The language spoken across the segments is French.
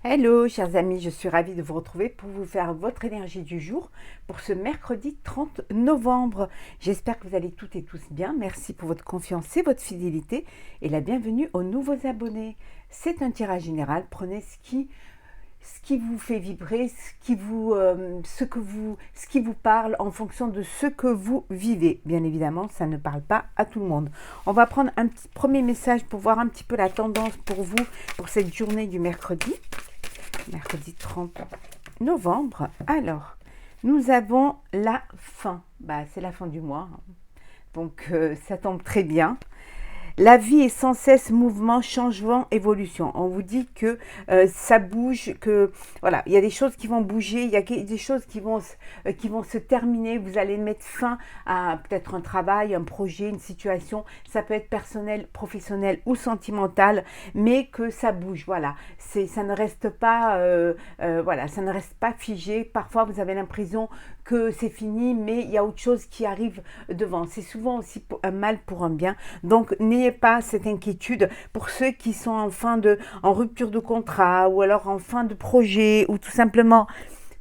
Hello, chers amis, je suis ravie de vous retrouver pour vous faire votre énergie du jour pour ce mercredi 30 novembre. J'espère que vous allez toutes et tous bien. Merci pour votre confiance et votre fidélité et la bienvenue aux nouveaux abonnés. C'est un tirage général. Prenez ce qui vous fait vibrer, ce qui vous parle en fonction de ce que vous vivez. Bien évidemment, ça ne parle pas à tout le monde. On va prendre un petit premier message pour voir un petit peu la tendance pour vous pour cette journée du mercredi 30 novembre. Alors, nous avons la fin. C'est la fin du mois. Donc, ça tombe très bien. La vie est sans cesse mouvement, changement, évolution. On vous dit que ça bouge, que voilà, il y a des choses qui vont bouger, il y a des choses qui vont se terminer. Vous allez mettre fin à peut-être un travail, un projet, une situation. Ça peut être personnel, professionnel ou sentimental, mais que ça bouge. Voilà, ça ne reste pas, voilà, ça ne reste pas figé. Parfois, vous avez l'impression que c'est fini, mais il y a autre chose qui arrive devant. C'est souvent aussi un mal pour un bien. Donc, n'ayez pas cette inquiétude pour ceux qui sont en rupture de contrat ou alors en fin de projet ou tout simplement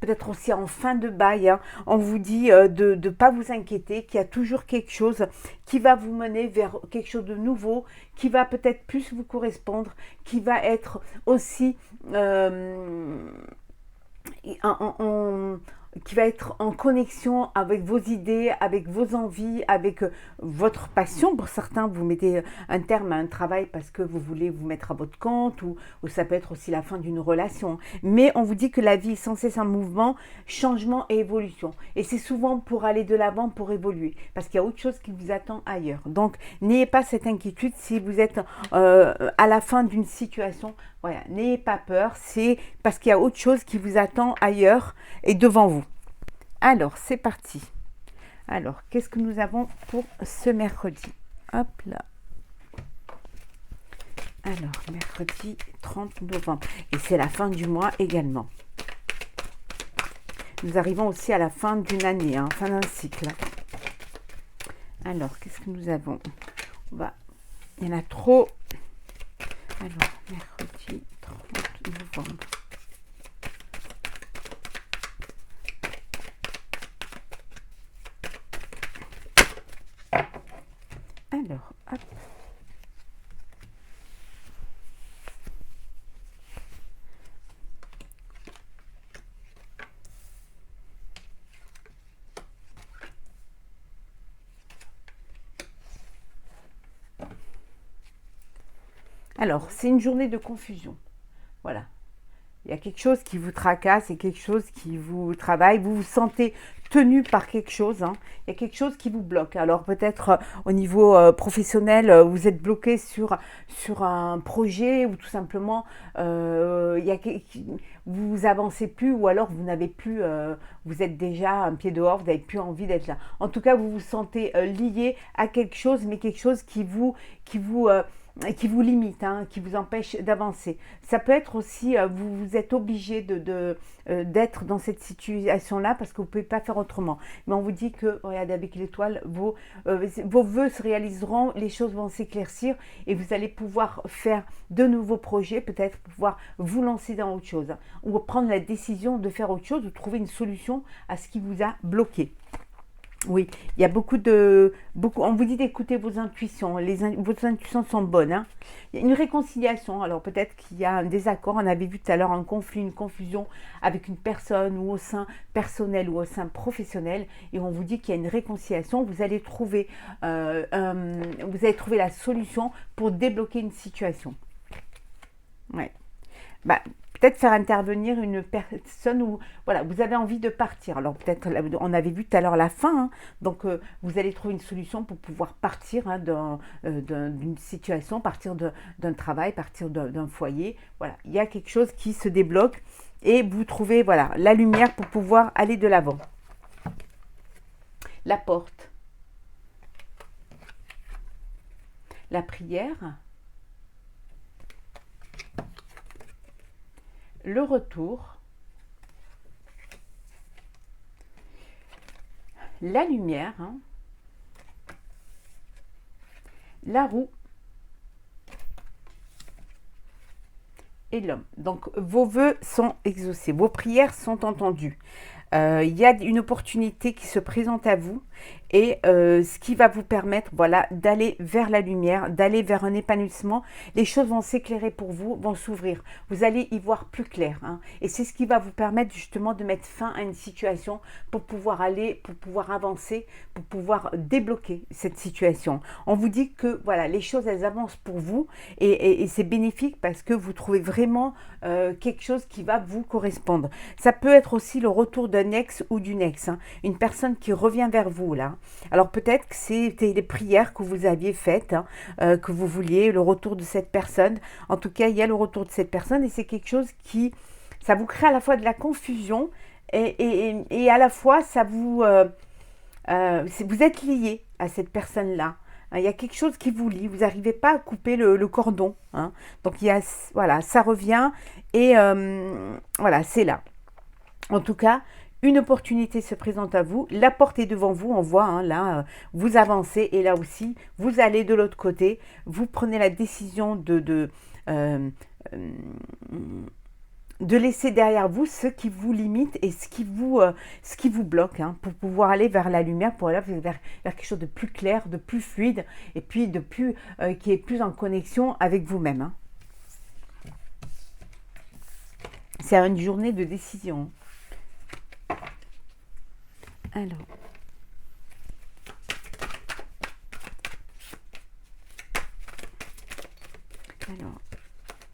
peut-être aussi en fin de bail. On vous dit de ne pas vous inquiéter, qu'il y a toujours quelque chose qui va vous mener vers quelque chose de nouveau, qui va peut-être plus vous correspondre, qui va être aussi qui va être en connexion avec vos idées, avec vos envies, avec votre passion. Pour certains, vous mettez un terme à un travail parce que vous voulez vous mettre à votre compte ou ça peut être aussi la fin d'une relation. Mais on vous dit que la vie est sans cesse en mouvement, changement et évolution. Et c'est souvent pour aller de l'avant, pour évoluer, parce qu'il y a autre chose qui vous attend ailleurs. Donc, n'ayez pas cette inquiétude si vous êtes à la fin d'une situation. Voilà, n'ayez pas peur, c'est parce qu'il y a autre chose qui vous attend ailleurs et devant vous. Alors, c'est parti. Alors, qu'est-ce que nous avons pour ce mercredi? Hop là. Alors, mercredi 30 novembre. Et c'est la fin du mois également. Nous arrivons aussi à la fin d'une année, fin d'un cycle. Alors, qu'est-ce que nous avons? Il y en a trop. Alors, mercredi 30 novembre. Alors, hop. Alors, c'est une journée de confusion. Voilà. Il y a quelque chose qui vous tracasse et quelque chose qui vous travaille. Vous vous sentez tenu par quelque chose. Il y a quelque chose qui vous bloque. Alors peut-être au niveau professionnel, vous êtes bloqué sur un projet ou tout simplement vous avancez plus ou alors vous n'avez plus, vous êtes déjà un pied dehors, vous n'avez plus envie d'être là. En tout cas, vous vous sentez lié à quelque chose, mais quelque chose qui vous limite, qui vous empêche d'avancer. Ça peut être aussi, vous êtes obligé d'être dans cette situation-là parce que vous ne pouvez pas faire autrement. Mais on vous dit que, regardez, avec l'étoile, vos vœux se réaliseront, les choses vont s'éclaircir et vous allez pouvoir faire de nouveaux projets, peut-être pouvoir vous lancer dans autre chose ou prendre la décision de faire autre chose, de trouver une solution à ce qui vous a bloqué. Oui, il y a on vous dit d'écouter vos intuitions. Vos intuitions sont bonnes. Il y a une réconciliation. Alors peut-être qu'il y a un désaccord. On avait vu tout à l'heure un conflit, une confusion avec une personne ou au sein personnel ou au sein professionnel. Et on vous dit qu'il y a une réconciliation. Vous allez trouver la solution pour débloquer une situation. Ouais. Peut-être faire intervenir une personne où voilà, vous avez envie de partir. Alors peut-être, on avait vu tout à l'heure la fin, donc vous allez trouver une solution pour pouvoir partir d'une situation, partir d'un travail, partir d'un foyer. Voilà, il y a quelque chose qui se débloque et vous trouvez voilà, la lumière pour pouvoir aller de l'avant. La porte. La prière. Le retour, la lumière, la roue et l'homme. Donc, vos vœux sont exaucés, vos prières sont entendues. Il y a une opportunité qui se présente à vous et ce qui va vous permettre, voilà, d'aller vers la lumière, d'aller vers un épanouissement. Les choses vont s'éclairer pour vous, vont s'ouvrir. Vous allez y voir plus clair, hein. Et c'est ce qui va vous permettre justement de mettre fin à une situation pour pouvoir aller, pour pouvoir avancer, pour pouvoir débloquer cette situation. On vous dit que voilà, les choses elles avancent pour vous et c'est bénéfique parce que vous trouvez vraiment quelque chose qui va vous correspondre. Ça peut être aussi le retour d'un ex ou d'une ex, hein. Une personne qui revient vers vous là. Alors peut-être que c'était les prières que vous aviez faites, hein, que vous vouliez, le retour de cette personne. En tout cas, il y a le retour de cette personne et c'est quelque chose qui, ça vous crée à la fois de la confusion et à la fois ça vous, vous êtes lié à cette personne-là. Il y a quelque chose qui vous lie, vous n'arrivez pas à couper le cordon, hein. Donc il y a, voilà, ça revient et voilà, c'est là. En tout cas, une opportunité se présente à vous, la porte est devant vous, on voit, hein, là, vous avancez et là aussi, vous allez de l'autre côté, vous prenez la décision euh, de laisser derrière vous ce qui vous limite et ce qui vous bloque, hein, pour pouvoir aller vers la lumière, pour aller vers quelque chose de plus clair, de plus fluide et puis de plus, qui est plus en connexion avec vous-même, hein. C'est une journée de décision. Alors,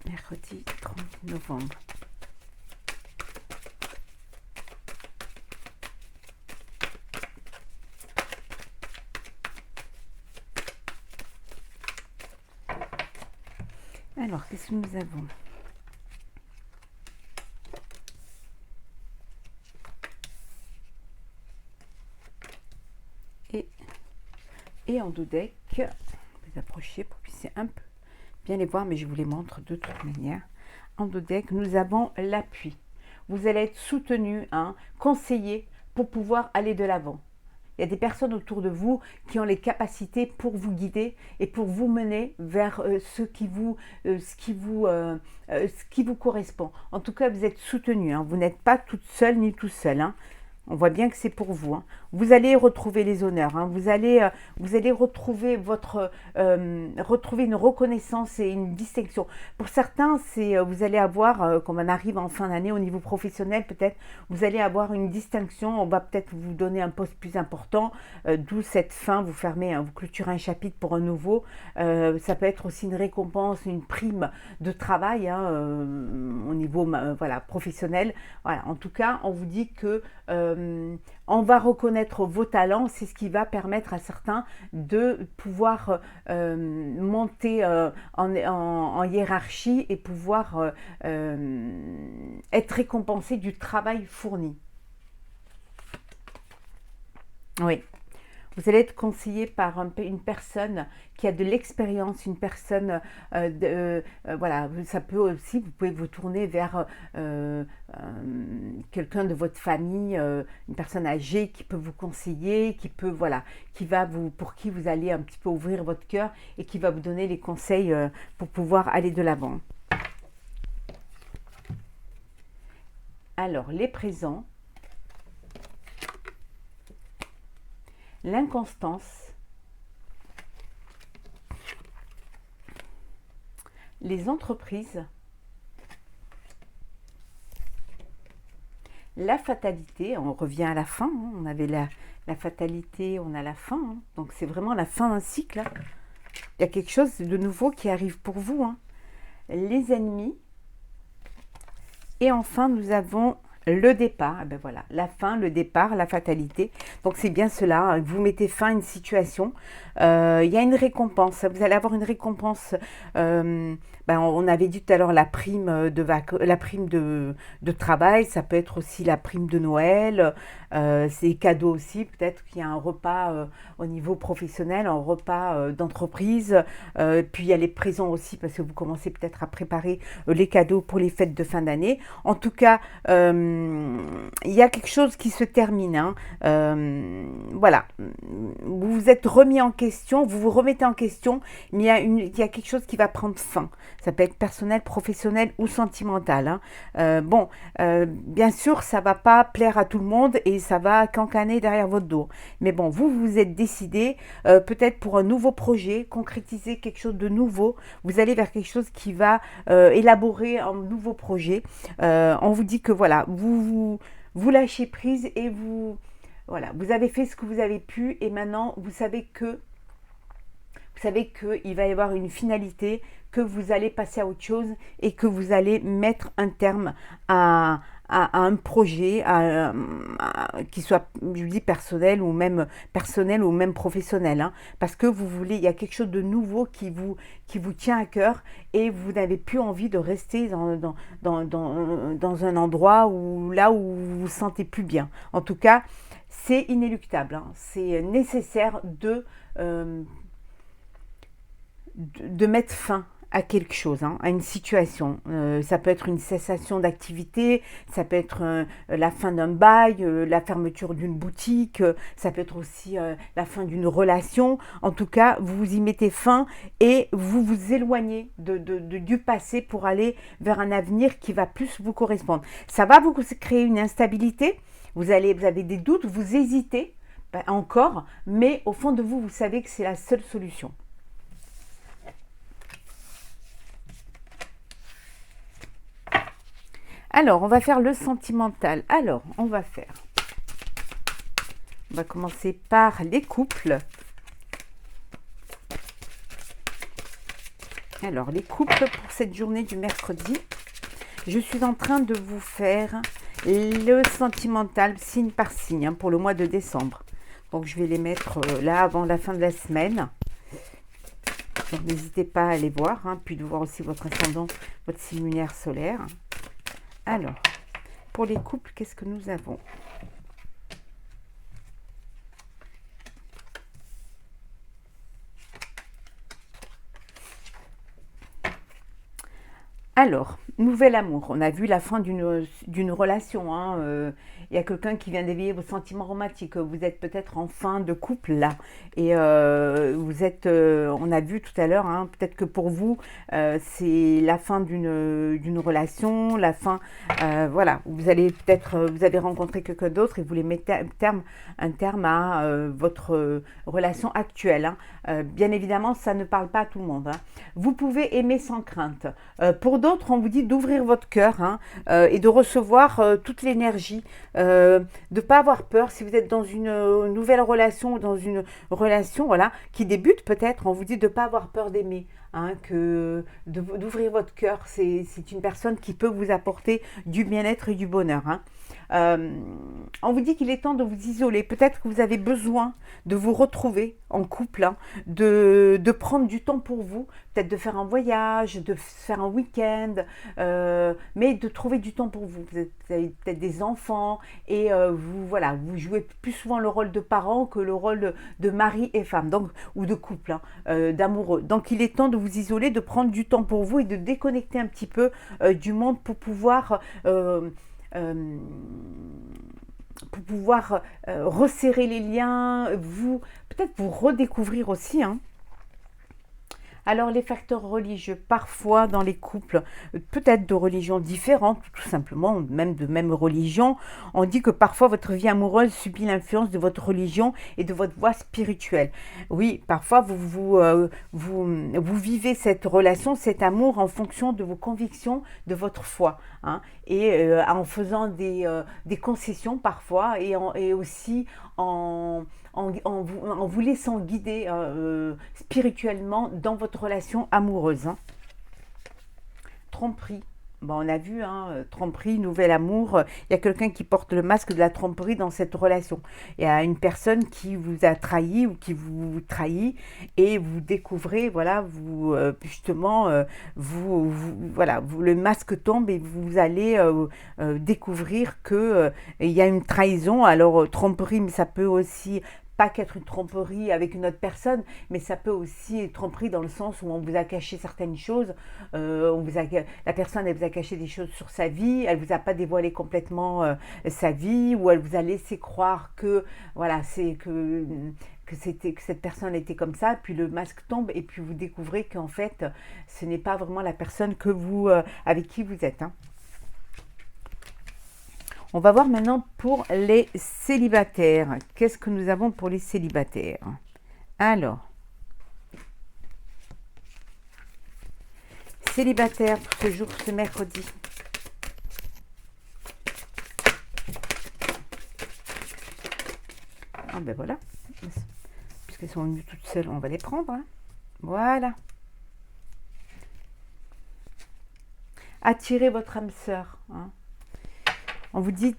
mercredi 30 novembre. Alors, qu'est-ce que nous avons? Et en dos deck, vous approchez pour que vous puissiez un peu bien les voir, mais je vous les montre de toute manière. En dos deck, nous avons l'appui. Vous allez être soutenu, hein, conseillé pour pouvoir aller de l'avant. Il y a des personnes autour de vous qui ont les capacités pour vous guider et pour vous mener vers ce qui vous correspond. En tout cas, vous êtes soutenu, hein. Vous n'êtes pas toute seule ni tout seul, hein. On voit bien que c'est pour vous, hein. Vous allez retrouver les honneurs, hein. Vous allez retrouver retrouver une reconnaissance et une distinction. Pour certains, vous allez avoir, comme on arrive en fin d'année au niveau professionnel, peut-être, vous allez avoir une distinction. On va peut-être vous donner un poste plus important, d'où cette fin. Vous fermez, hein, vous clôturez un chapitre pour un nouveau. Ça peut être aussi une récompense, une prime de travail, hein, au niveau voilà, professionnel. Voilà. En tout cas, on vous dit que on va reconnaître vos talents, c'est ce qui va permettre à certains de pouvoir monter en hiérarchie et pouvoir être récompensé du travail fourni. Oui. Vous allez être conseillé par une personne qui a de l'expérience, une personne, voilà, ça peut aussi, vous pouvez vous tourner vers quelqu'un de votre famille, une personne âgée qui peut vous conseiller, qui peut, voilà, pour qui vous allez un petit peu ouvrir votre cœur et qui va vous donner les conseils pour pouvoir aller de l'avant. Alors, les présents. L'inconstance, les entreprises, la fatalité, on revient à la fin, hein, on avait la fatalité, on a la fin, hein, donc c'est vraiment la fin d'un cycle, hein. Il y a quelque chose de nouveau qui arrive pour vous, hein. Les ennemis, et enfin nous avons le départ. Eh ben voilà, la fin, le départ, la fatalité. Donc c'est bien cela, hein. Vous mettez fin à une situation. Il y a une récompense. Vous allez avoir une récompense. On avait dit tout à l'heure la prime de travail. Ça peut être aussi la prime de Noël. C'est cadeau aussi. Peut-être qu'il y a un repas au niveau professionnel, un repas d'entreprise. Puis il y a les présents aussi parce que vous commencez peut-être à préparer les cadeaux pour les fêtes de fin d'année. En tout cas, il y a quelque chose qui se termine, hein. Voilà, vous vous êtes remis en question, vous vous remettez en question, mais il y a quelque chose qui va prendre fin. Ça peut être personnel, professionnel ou sentimental, hein. Bien sûr, ça va pas plaire à tout le monde et ça va cancaner derrière votre dos. Mais bon, vous vous êtes décidé, peut-être pour un nouveau projet, concrétiser quelque chose de nouveau. Vous allez vers quelque chose qui va élaborer un nouveau projet. On vous dit que voilà, vous lâchez prise et voilà, vous avez fait ce que vous avez pu et maintenant vous savez qu'il va y avoir une finalité, que vous allez passer à autre chose et que vous allez mettre un terme à un projet qui soit, je dis personnel ou même professionnel, hein, parce que vous voulez, il y a quelque chose de nouveau qui vous tient à cœur et vous n'avez plus envie de rester dans un endroit où vous vous sentez plus bien. En tout cas, c'est inéluctable, hein, c'est nécessaire de mettre fin à quelque chose, hein, à une situation. Ça peut être une cessation d'activité, ça peut être la fin d'un bail, la fermeture d'une boutique, ça peut être aussi la fin d'une relation. En tout cas, vous y mettez fin et vous vous éloignez du passé pour aller vers un avenir qui va plus vous correspondre. Ça va vous créer une instabilité, vous avez des doutes, vous hésitez encore, mais au fond de vous, vous savez que c'est la seule solution. Alors, on va faire le sentimental. Alors, on va commencer par les couples. Alors, les couples pour cette journée du mercredi. Je suis en train de vous faire le sentimental signe par signe, hein, pour le mois de décembre. Donc, je vais les mettre là avant la fin de la semaine. Donc, n'hésitez pas à aller voir, hein, puis de voir aussi votre ascendant, votre signe lunaire solaire. Alors, pour les couples, qu'est-ce que nous avons? Alors, nouvel amour. On a vu la fin d'une relation, hein. Il y a quelqu'un qui vient d'éveiller vos sentiments romantiques. Vous êtes peut-être en fin de couple là. Et on a vu tout à l'heure, hein, peut-être que pour vous, c'est la fin d'une relation, la fin, voilà. Vous avez rencontré quelqu'un d'autre et vous voulez mettre un terme à votre relation actuelle, hein. Bien évidemment, ça ne parle pas à tout le monde, hein. Vous pouvez aimer sans crainte. Pour d'autres, on vous dit d'ouvrir votre cœur, hein, et de recevoir toute l'énergie, de ne pas avoir peur. Si vous êtes dans une nouvelle relation ou dans une relation, voilà, qui débute peut-être, on vous dit de ne pas avoir peur d'aimer, hein, d'ouvrir votre cœur. C'est une personne qui peut vous apporter du bien-être et du bonheur, hein. On vous dit qu'il est temps de vous isoler. Peut-être que vous avez besoin de vous retrouver en couple, hein, de prendre du temps pour vous, peut-être de faire un voyage, de faire un week-end, mais de trouver du temps pour vous. Vous avez peut-être des enfants et vous jouez plus souvent le rôle de parent que le rôle de mari et femme, donc, ou de couple, hein, d'amoureux. Donc il est temps de vous isoler, de prendre du temps pour vous et de déconnecter un petit peu du monde pour pouvoir resserrer les liens, peut-être vous redécouvrir aussi, hein. Alors les facteurs religieux, parfois dans les couples, peut-être de religions différentes, tout simplement, même de même religion, on dit que parfois votre vie amoureuse subit l'influence de votre religion et de votre voie spirituelle. Oui, parfois vous vivez cette relation, cet amour en fonction de vos convictions, de votre foi, hein, et en faisant des concessions parfois et aussi en vous laissant guider spirituellement dans votre relation amoureuse, hein. Tromperie. Bon, on a vu, hein, tromperie, nouvel amour. Il y a quelqu'un qui porte le masque de la tromperie dans cette relation. Il y a une personne qui vous a trahi ou qui vous trahit et vous découvrez, voilà, le masque tombe et vous allez découvrir que il y a une trahison. Alors, tromperie, mais ça peut aussi pas qu'être une tromperie avec une autre personne, mais ça peut aussi être tromperie dans le sens où on vous a caché certaines choses, la personne elle vous a caché des choses sur sa vie, elle vous a pas dévoilé complètement sa vie, ou elle vous a laissé croire que voilà, que cette personne était comme ça, puis le masque tombe et puis vous découvrez qu'en fait ce n'est pas vraiment la personne que vous avec qui vous êtes. Hein. On va voir maintenant pour les célibataires. Qu'est-ce que nous avons pour les célibataires? Alors, célibataire pour ce jour, ce mercredi. Ah ben voilà, puisqu'elles sont venues toutes seules, on va les prendre. Hein. Voilà. Attirez votre âme sœur. Hein. On vous dit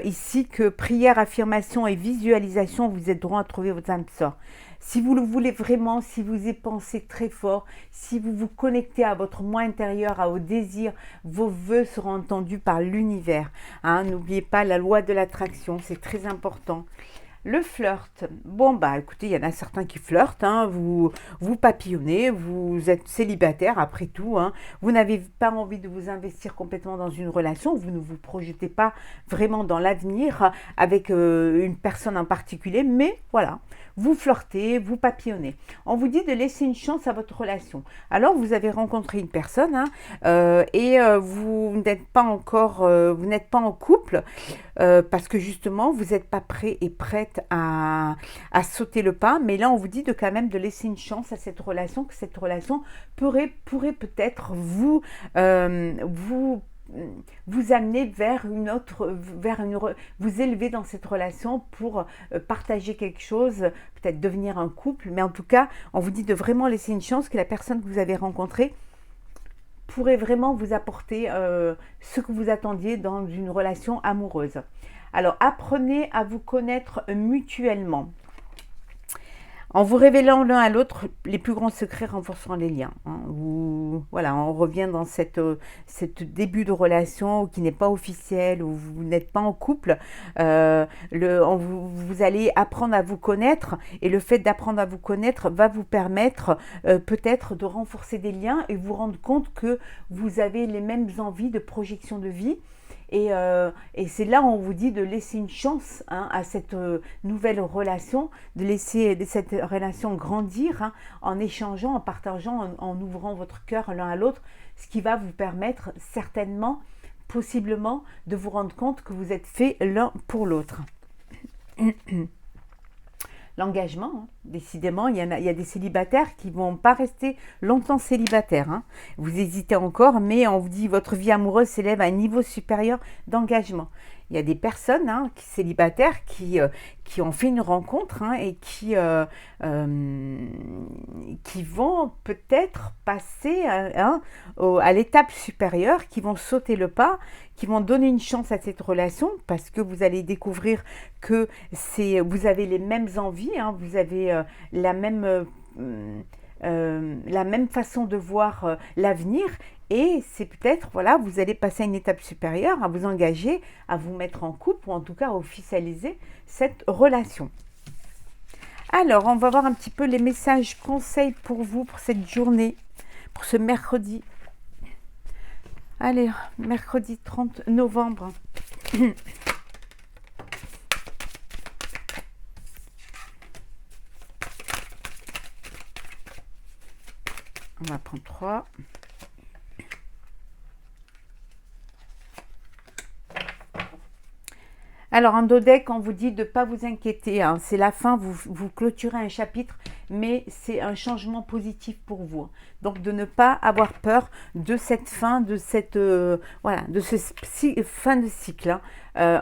ici que prière, affirmation et visualisation, vous êtes droit à trouver votre âme sœur. Si vous le voulez vraiment, si vous y pensez très fort, si vous vous connectez à votre moi intérieur, à vos désirs, vos vœux seront entendus par l'univers. Hein, n'oubliez pas la loi de l'attraction, c'est très important. Le flirt. Bon, bah écoutez, il y en a certains qui flirtent, hein, vous papillonnez, vous êtes célibataire après tout, hein, vous n'avez pas envie de vous investir complètement dans une relation, vous ne vous projetez pas vraiment dans l'avenir avec une personne en particulier, mais voilà, vous flirtez, vous papillonnez. On vous dit de laisser une chance à votre relation. Alors, vous avez rencontré une personne hein, et vous n'êtes pas encore, vous n'êtes pas en couple parce que justement, vous n'êtes pas prêt et prête à sauter le pas. Mais là, on vous dit de quand même de laisser une chance à cette relation, que cette relation pourrait peut-être vous amener vers une autre, vous élever dans cette relation pour partager quelque chose, peut-être devenir un couple, mais en tout cas, on vous dit de vraiment laisser une chance que la personne que vous avez rencontrée pourrait vraiment vous apporter ce que vous attendiez dans une relation amoureuse. Alors, apprenez à vous connaître mutuellement. En vous révélant l'un à l'autre, les plus grands secrets renforceront les liens. Hein. Voilà, on revient dans cette début de relation qui n'est pas officiel, où vous n'êtes pas en couple. Vous allez apprendre à vous connaître et le fait d'apprendre à vous connaître va vous permettre peut-être de renforcer des liens et vous rendre compte que vous avez les mêmes envies de projection de vie. Et c'est là où on vous dit de laisser une chance hein, à cette nouvelle relation, de laisser cette relation grandir hein, en échangeant, en partageant, en ouvrant votre cœur l'un à l'autre, ce qui va vous permettre certainement, possiblement, de vous rendre compte que vous êtes faits l'un pour l'autre. L'engagement, hein. Décidément, il y a des célibataires qui ne vont pas rester longtemps célibataires. Hein. Vous hésitez encore, mais on vous dit votre vie amoureuse s'élève à un niveau supérieur d'engagement. Il y a des personnes célibataires qui ont fait une rencontre hein, et qui vont peut-être passer à l'étape supérieure, qui vont sauter le pas, qui vont donner une chance à cette relation parce que vous allez découvrir que vous avez les mêmes envies, hein, vous avez la même façon de voir l'avenir. Et c'est peut-être, voilà, vous allez passer à une étape supérieure, à vous engager, à vous mettre en couple ou en tout cas à officialiser cette relation. Alors, on va voir un petit peu les messages conseils pour vous pour cette journée, pour ce mercredi. Allez, mercredi 30 novembre. On va prendre 3. Alors, en dos deck, on vous dit de ne pas vous inquiéter. Hein. C'est la fin, vous clôturez un chapitre, mais c'est un changement positif pour vous. Donc, de ne pas avoir peur de cette fin, de cette fin de cycle. Hein.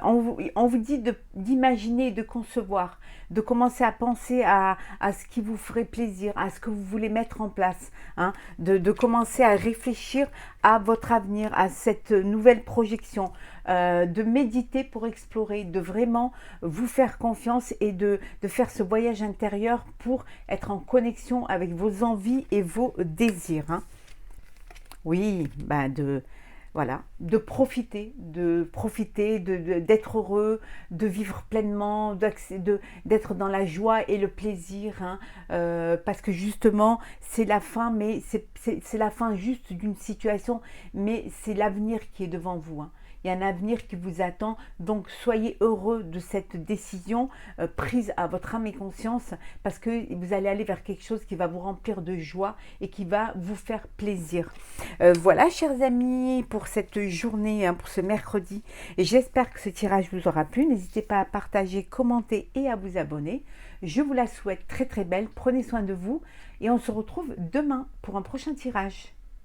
On vous dit d'imaginer, de concevoir, de commencer à penser à ce qui vous ferait plaisir, à ce que vous voulez mettre en place, hein, de commencer à réfléchir à votre avenir, à cette nouvelle projection, de méditer pour explorer, de vraiment vous faire confiance et de faire ce voyage intérieur pour être en connexion avec vos envies et vos désirs. Hein. Oui, Voilà, d'être heureux, de vivre pleinement, d'être dans la joie et le plaisir, hein, parce que justement, c'est la fin, mais c'est la fin juste d'une situation, mais c'est l'avenir qui est devant vous, hein. Il y a un avenir qui vous attend, donc soyez heureux de cette décision prise à votre âme et conscience, parce que vous allez aller vers quelque chose qui va vous remplir de joie et qui va vous faire plaisir. Voilà, chers amis, pour cette journée, hein, pour ce mercredi, et j'espère que ce tirage vous aura plu. N'hésitez pas à partager, commenter et à vous abonner. Je vous la souhaite très très belle, prenez soin de vous et on se retrouve demain pour un prochain tirage.